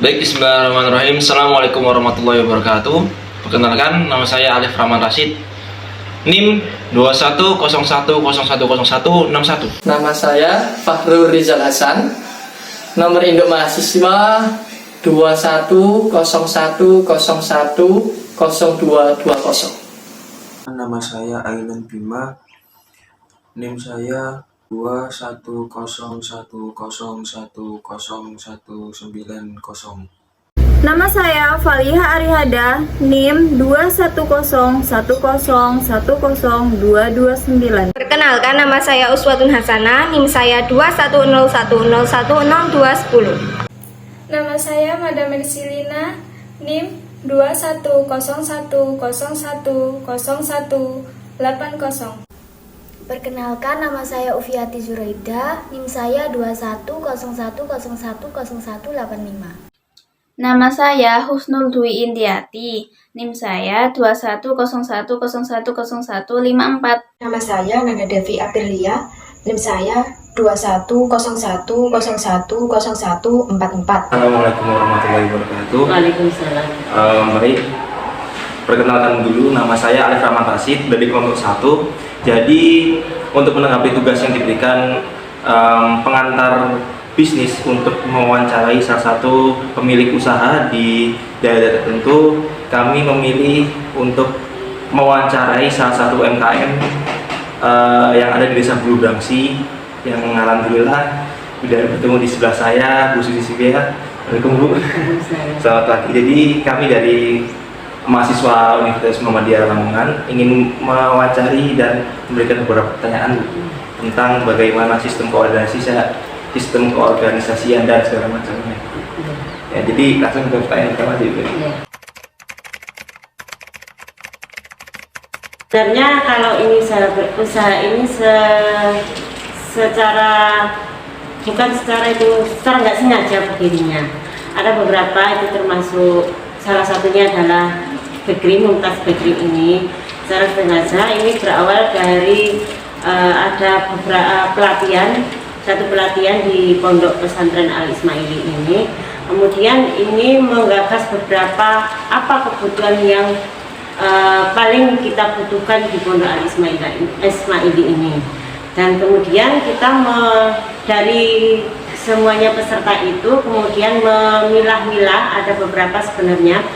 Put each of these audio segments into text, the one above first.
Baik, bismillahirrahmanirrahim. Assalamualaikum warahmatullahi wabarakatuh. Perkenalkan, nama saya Alif Rahman Rashid, NIM 2101010161. Nama saya Fahrul Rizal Hasan. Nomor induk mahasiswa 2101010220. Nama saya Ainun Bima, NIM saya 2101010190. Nama saya Faliha Arihada, NIM 2101010229. Perkenalkan, nama saya Uswatun Hasanah, NIM saya 2101010210. Nama saya Mada Mersilina, NIM 2101010180. Perkenalkan, nama saya Ufiati Zuraida, NIM saya 2101010185. Nama saya Husnul Dwi Indiati, NIM saya 2101010154. Nama saya Nanda Devi Aprilia, NIM saya 2101010144. Assalamualaikum warahmatullahi wabarakatuh. Waalaikumsalam. Baik, perkenalkan dulu, nama saya Alif Rahman Rashid dari kelompok 1. Jadi untuk menanggapi tugas yang diberikan pengantar bisnis untuk mewawancarai salah satu pemilik usaha di daerah tertentu, kami memilih untuk mewawancarai salah satu UMKM yang ada di Desa Bulu Brangsi, yang alhamdulillah sudah bertemu di sebelah saya, Bu Susi Sibia. Assalamualaikum, Bu. Selamat pagi. Jadi kami dari mahasiswa Universitas Muhammadiyah Lamongan ingin mewawancari dan memberikan beberapa pertanyaan tentang bagaimana sistem keorganisasian dan segala macamnya. Ya, jadi langsung ke pertanyaan pertama aja. Sebenarnya kalau ini usaha ini secara nggak sengaja berdirinya. Ada beberapa, itu termasuk salah satunya adalah bakery, Mumtaz Bakery ini. Secara sengaja ini berawal dari ada beberapa satu pelatihan di Pondok Pesantren Al Ismaili ini. Kemudian ini menggagas beberapa kebutuhan yang paling kita butuhkan di Pondok Al Ismaili ini. Dan kemudian kita dari semuanya peserta itu kemudian memilah-milah, ada beberapa sebenarnya,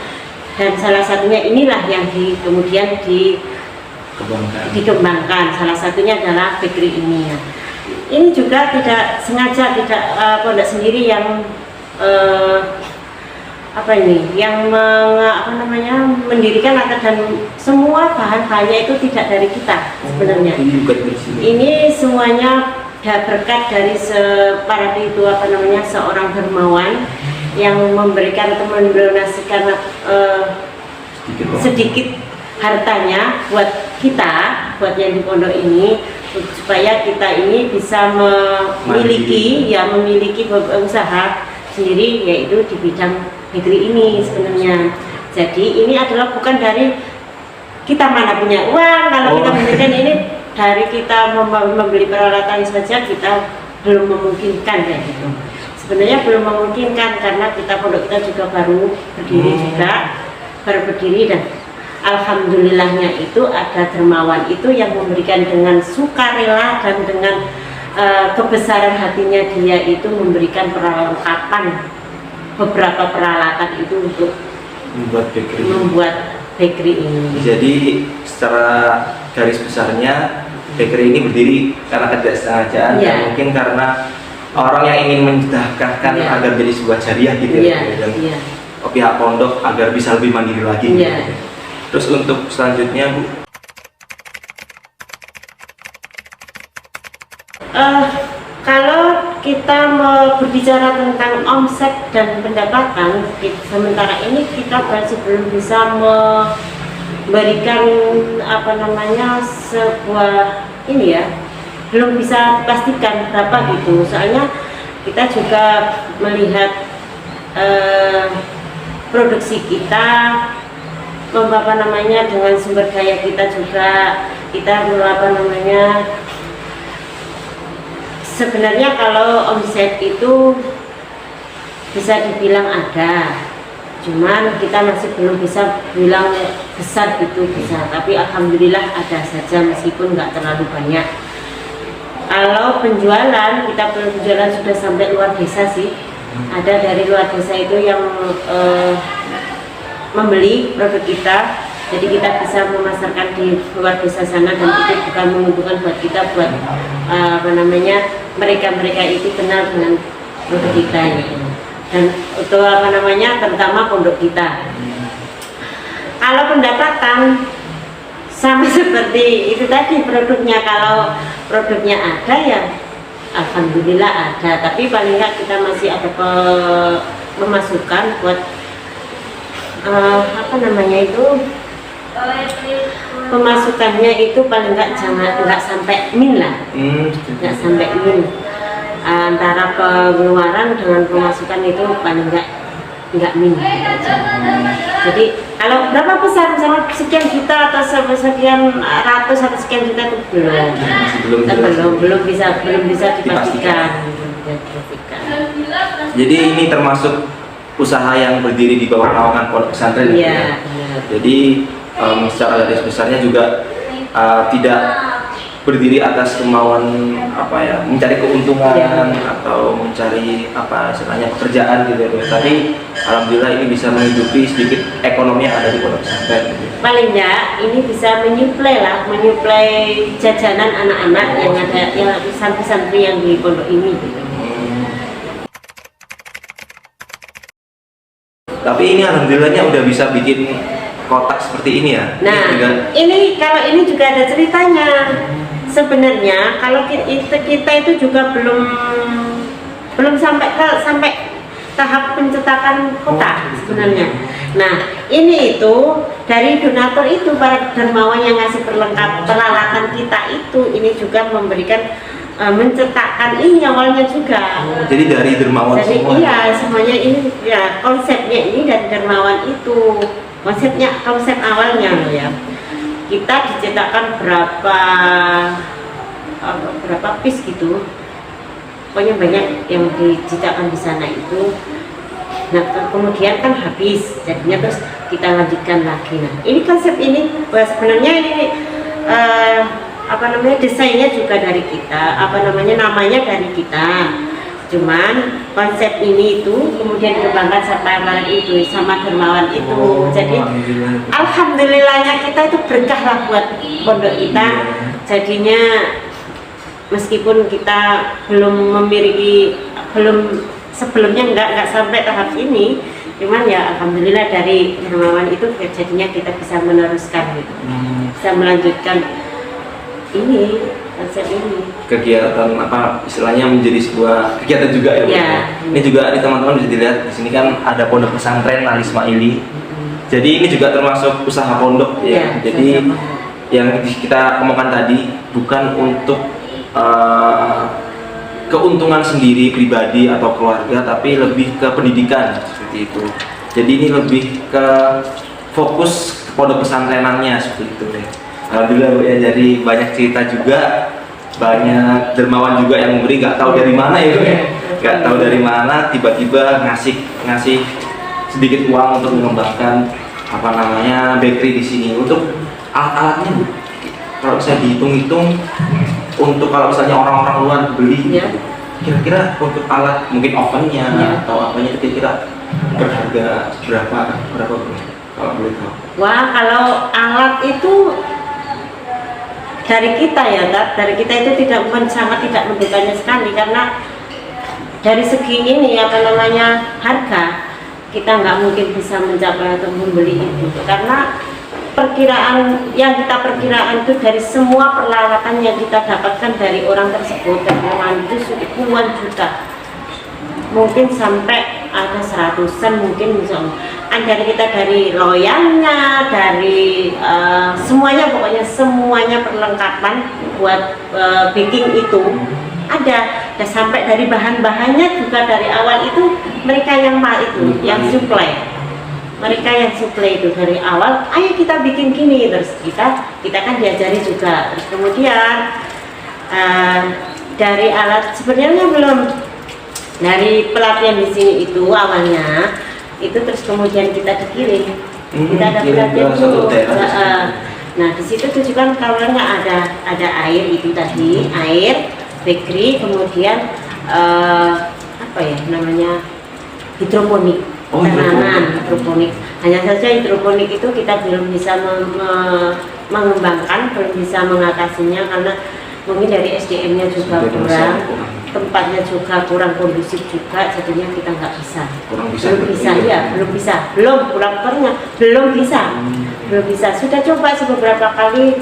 dan salah satunya inilah yang kemudian dikembangkan. Salah satunya adalah bakery ini ya. Ini juga tidak sengaja, pondok sendiri yang mendirikan dan semua bahan-bahannya itu tidak dari kita sebenarnya. Ini semuanya berkat dari seorang dermawan yang memberikan atau mendonasikan sedikit hartanya buat yang di pondok ini, supaya kita ini bisa memiliki usaha sendiri, yaitu di bidang bakery ini sebenarnya. Jadi ini adalah bukan dari kita mana punya uang, kalau kita memberikan ini dari kita membeli peralatan saja kita belum memungkinkan kayak gitu. Sebenarnya belum memungkinkan karena pondok kita juga baru berdiri dan alhamdulillahnya itu ada dermawan itu yang memberikan dengan sukarela dan dengan kebesaran hatinya dia itu memberikan perlengkapan beberapa peralatan itu untuk membuat bakery ini. Jadi secara garis besarnya bakery ini berdiri karena ketidaksengajaan, dan mungkin karena orang yang ingin mendedahkan agar jadi sebuah jariah gitu dan pihak pondok agar bisa lebih mandiri lagi. Gitu. Terus untuk selanjutnya, Bu, kalau kita mau berbicara tentang omset dan pendapatan, sementara ini kita masih belum bisa memberikan sebuah belum bisa pastikan berapa gitu. Soalnya kita juga melihat produksi kita, dengan sumber daya kita juga, sebenarnya kalau omset itu bisa dibilang ada, cuman kita masih belum bisa bilang besar itu bisa, tapi alhamdulillah ada saja meskipun nggak terlalu banyak. Kalau penjualan, kita penjualan sudah sampai luar desa sih. Ada dari luar desa itu yang membeli produk kita, jadi kita bisa memasarkan di luar desa sana, dan itu bukan menguntungkan buat kita, buat mereka itu kenal dengan produk kita gitu. Dan untuk terutama pondok kita. Kalau pendapatan sama seperti itu tadi produknya, kalau produknya ada ya alhamdulillah ada, tapi paling nggak kita masih ada pemasukan buat pemasukannya itu paling nggak sampai min lah, nggak sampai min. Antara pengeluaran dengan pemasukan itu paling nggak min. Jadi kalau berapa besar, misalnya sekian juta atau sekian ratus atau sekian juta itu belum bisa dipastikan. Jadi ini termasuk usaha yang berdiri di bawah naungan pondok pesantren. Iya. Jadi secara garis besarnya juga tidak berdiri atas kemauan mencari keuntungan atau mencari istilahnya pekerjaan gitu ya. Tapi alhamdulillah ini bisa menghidupi sedikit ekonomi yang ada di pondok pesantren gitu. Paling nggak ini bisa menyuplai jajanan anak-anak yang ada, yang santri-santri yang di pondok ini gitu. Tapi ini alhamdulillahnya udah bisa bikin kotak seperti ini ya. Nah, kalau ini juga ada ceritanya. Sebenarnya kalau kita itu juga belum sampai tahap pencetakan kotak sebenarnya. Nah, ini itu dari donatur itu, para dermawan yang ngasih peralatan kita itu, ini juga memberikan mencetakkan ini awalnya juga. Jadi dari dermawan semua. Iya, semuanya ini ya, konsepnya ini dari dermawan itu. Konsep awalnya loh ya. Kita dicetakkan berapa piece gitu. Pokoknya banyak yang dicetakkan di sana itu. Nah, kemudian kan habis, jadinya terus kita lanjutkan lagi. Nah, ini konsep ini sebenarnya ini desainnya juga dari kita, namanya dari kita. Cuman konsep ini itu kemudian dikembangkan sama itu sama dermawan itu. Jadi alhamdulillahnya kita itu berkah lah buat pondok kita. Jadinya meskipun kita sebelumnya nggak sampai tahap ini, cuman ya alhamdulillah dari dermawan itu jadinya kita bisa meneruskan gitu, bisa melanjutkan ini konsep ini, kegiatan istilahnya menjadi sebuah kegiatan juga ya. Ini juga teman-teman bisa dilihat di sini kan ada pondok pesantren Al Ismaili. Jadi ini juga termasuk usaha pondok ya. Jadi yang kita omongkan tadi bukan untuk keuntungan sendiri pribadi atau keluarga, tapi lebih ke pendidikan seperti itu. Jadi ini lebih ke fokus pondok pesantrenannya seperti itu ya. Alhamdulillah Bu ya, jadi banyak cerita juga, banyak dermawan juga yang memberi, nggak tahu dari mana ya Bu ya, nggak tahu dari mana tiba-tiba ngasih sedikit uang untuk mengembangkan bakery di sini. Untuk alat-alatnya Bu, kalau saya dihitung-hitung, untuk kalau misalnya orang-orang luar beli, kira-kira untuk alat mungkin ovennya atau apanya kira-kira berharga berapa Bu? Kalau boleh tahu. Wah, kalau alat itu dari kita itu sangat tidak mendukanya sekali, karena dari segi ini harga kita nggak mungkin bisa mencapai atau membeli itu, karena perkiraan itu dari semua peralatan yang kita dapatkan dari orang tersebut, dan orang itu puluhan juta, mungkin sampai ada 100-an mungkin misalnya. Dari loyalnya, dari semuanya, pokoknya semuanya perlengkapan buat baking itu ada. Dan sampai dari bahan-bahannya juga dari awal itu mereka yang supply. Mereka yang supply itu dari awal, ayo kita bikin gini, terus kita kan diajari juga. Terus kemudian dari alat sebenarnya Dari pelatihan di sini itu awalnya itu terus kemudian kita dikirim. Kita ada pelatihan dulu. Nah di situ tuh kan kawannya ada air itu tadi, air, bakery, kemudian apa ya namanya hidroponik, tanaman hidroponik. Hanya saja hidroponik itu kita belum bisa mengembangkan, belum bisa mengatasinya karena mungkin dari SDM-nya juga kurang, tempatnya juga kurang kondusif juga, jadinya kita nggak bisa. Belum bisa. Sudah coba beberapa kali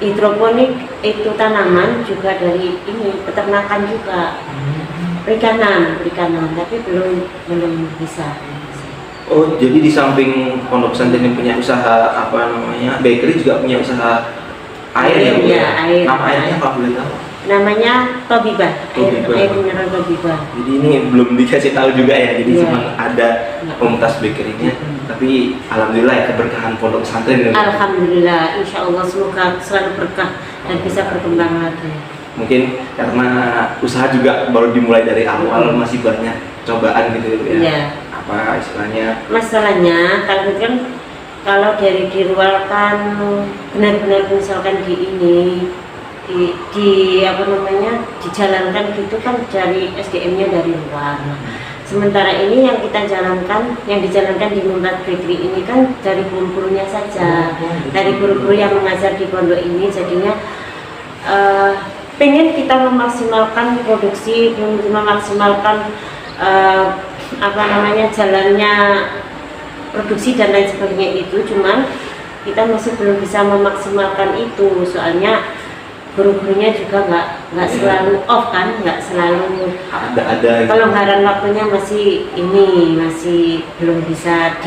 hidroponik itu tanaman juga dari ini peternakan juga, perikanan, tapi belum bisa. Oh, jadi di samping pondok pesantren yang punya usaha apa namanya bakery juga punya usaha air ya, Bu? Iya, air. Nama airnya apa boleh tahu? Namanya Tobibah, air mineral Tobibah. Jadi ini belum dikasih tahu juga ya, jadi cuma ada komunitas bakerynya, tapi alhamdulillah ya keberkahan pondok pesantren. Alhamdulillah, insya Allah semoga selalu berkah dan bisa berkembang lagi. Mungkin karena usaha juga baru dimulai dari awal, masih banyak cobaan gitu ya. Iya. Apa istilahnya? Masalahnya kalau dari di luar kan benar-benar misalkan dijalankan gitu kan dari SDM-nya dari luar. Sementara ini yang dijalankan di Mumtaz Bakery ini kan dari guru-gurunya saja, dari guru-guru yang mengajar di pondok ini, jadinya pengen kita memaksimalkan produksi, memaksimalkan jalannya produksi dan lain sebagainya itu, cuman kita masih belum bisa memaksimalkan itu, soalnya guru-gurunya juga nggak selalu off kan, nggak selalu ada pelonggaran waktunya masih belum bisa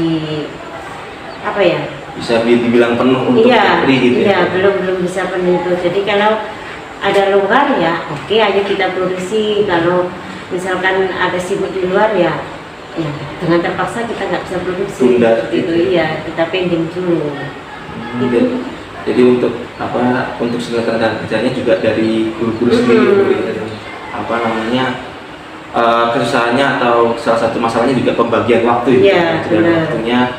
bisa dibilang penuh untuk bakery gitu ya. belum bisa penuh itu. Jadi kalau ada longgar ya oke, ayo kita produksi. Kalau misalkan ada sibuk di luar ya dengan terpaksa kita nggak bisa produksi. Itu iya, kita pending dulu. Jadi untuk rekan kerjanya juga dari guru-guru sendiri, kesusahannya atau salah satu masalahnya juga pembagian waktu ya. Waktunya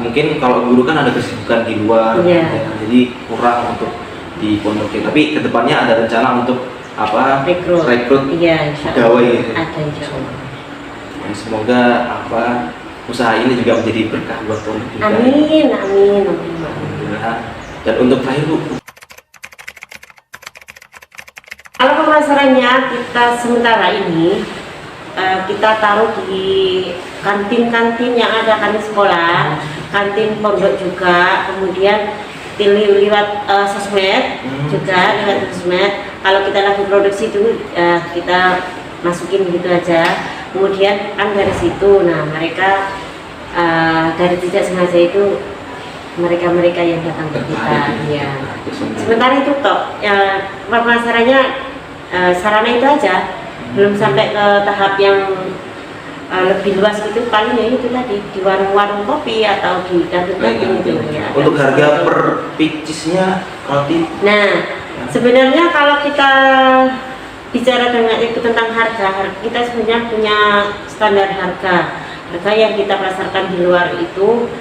mungkin kalau guru kan ada kesibukan di luar, jadi kurang untuk di pondoknya. Tapi kedepannya ada rencana untuk rekrut pegawai gitu. Ada insyaallah. Semoga usaha ini juga menjadi berkah buat pondok juga. Amin. Dan untuk terakhir, Bu, kalau pemasarannya kita sementara ini kita taruh di kantin-kantin yang ada, kantin sekolah, kantin pondok juga, kemudian lewat sosmed juga, lewat sosmed. Kalau kita lagi produksi itu kita masukin gitu aja, kemudian kan dari situ, nah mereka dari tidak sengaja itu mereka yang datang ke kita, ya. Sementara itu pemasarannya sarana itu aja, belum sampai ke tahap yang lebih luas gitu. Paling ya itu tadi di warung-warung kopi atau di kantin-kantin gitu ya. Untuk harga per picisnya roti. Nah, sebenarnya kalau kita bicara dengan itu tentang harga, kita sebenarnya punya standar harga yang kita pasarkan di luar itu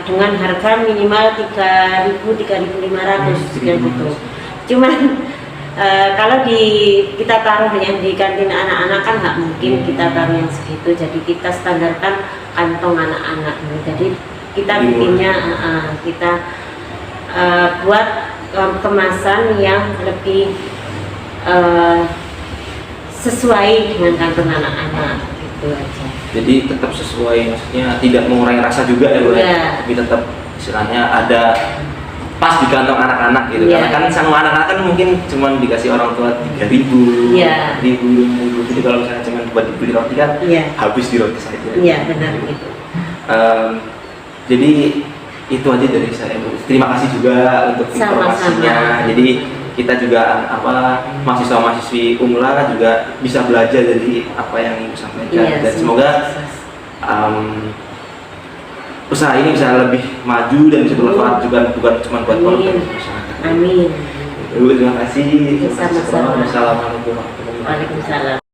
dengan harga minimal 3.000, 3.500 sekian gitu. Cuman kalau kita taruh yang di kantin anak-anak kan nggak mungkin kita taruh yang segitu, jadi kita standarkan kantong anak-anak. Jadi kita bikinnya kita buat kemasan yang lebih sesuai dengan kantong anak-anak gitu aja. Jadi tetap sesuai, maksudnya tidak mengurangi rasa juga ya, Bu, tapi tetap istilahnya ada pas di kantong anak-anak gitu. Karena kan sama anak-anak kan mungkin cuma dikasih orang tua 3.000, 5.000. Jadi kalau misalnya cuma buat dibeli roti kan habis di roti saja. Iya, benar gitu. Jadi itu aja dari saya, Bu. Terima kasih juga untuk informasinya. Jadi kita juga mahasiswa-mahasiswi Umla juga bisa belajar dari apa yang Ibu sampaikan, dan semoga usaha ini bisa lebih maju dan bisa bermanfaat juga, bukan cuma buat pondok masyarakat. Amin. Terima kasih. Sama-sama. Wassalamualaikum warahmatullahi wabarakatuh. Waalaikumsalam.